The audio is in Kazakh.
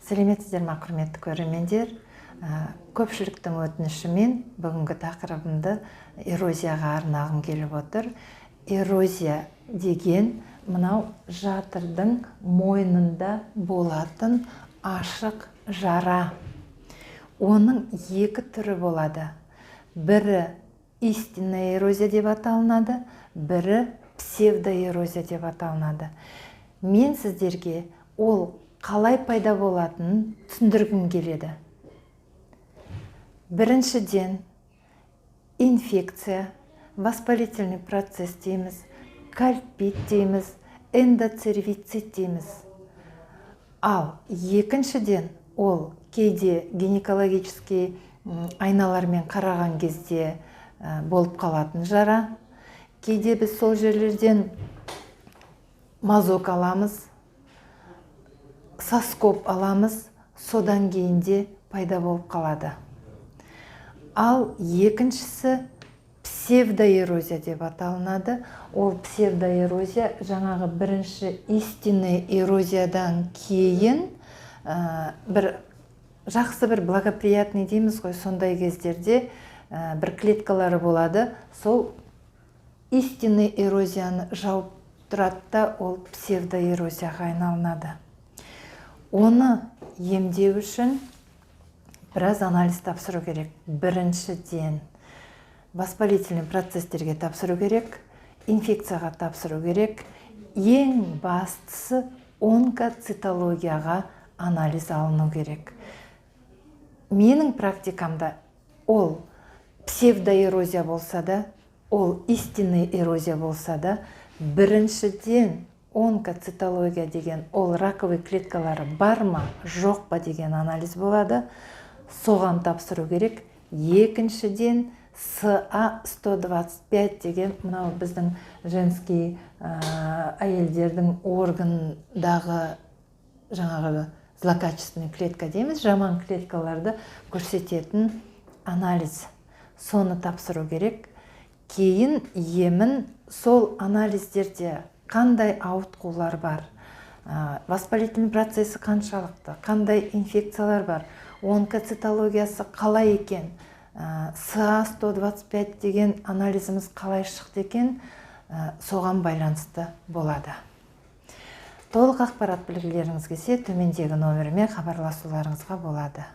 Сәлеметсіздер ме, құрметті көрермендер? Көпшіліктің өтінішімен бүгінгі тақырыбымды эрозияға арнағым келіп отыр. Эрозия деген мынау жатырдың мойнында болатын ашық жара. Оның екі түрі болады. Бірі истинная эрозия деп аталынады, бірі псевдоэрозия деп аталынады. Мен сіздерге ол қалай пайда болатынын түсіндіргім келеді. Біріншіден, инфекция, воспалительный процесс дейміз, кальпит дейміз, эндоцервицит дейміз. Ал екіншіден, ол кейде гинекологический айналармен қараған кезде болып қалатын жара. Кейде біз сол жерлерден мазок аламыз, соскоп аламыз, содан кейінде пайда болып қалады. Ал екіншісі псевдоэрозия деп аталынады. Ол псевдоэрозия жаңағы бірінші истинный эрозиядан кейін жақсы бір благоприятный дейміз ғой, сондай кездерде бір клеткалары болады. Сол истинный эрозияны жауып тұрады да, ол псевдоэрозияға айналынады. Оны емдеу үшін біраз анализ тапсыру керек. Біріншіден, воспалительный процестерге тапсыру керек, инфекцияға тапсыру керек. Ең бастысы онкоцитологияға анализ алыну керек. Менің практикамда ол псевдоэрозия болса да, ол истинный эрозия болса да, біріншіден онкоцитология деген ол раковый клеткалары бар ма, жоқ па деген анализ болады. Соған тапсыру керек. Екіншіден СА-125 деген мынау біздің женский әйелдердің органдағы жаңағы злокачественный клетка дейміз, жаман клеткаларды көрсететін анализ. Соны тапсыру керек. Кейін емін сол анализдерде қандай ауытқулар бар, воспалительный процесі қаншалықты, қандай инфекциялар бар, онкоцитологиясы қалай екен, СА-125 деген анализіміз қалай шықты екен, соған байланысты болады. Толық ақпарат білгілеріңіз келсе, төмендегі номеріме хабарласуларыңызға болады.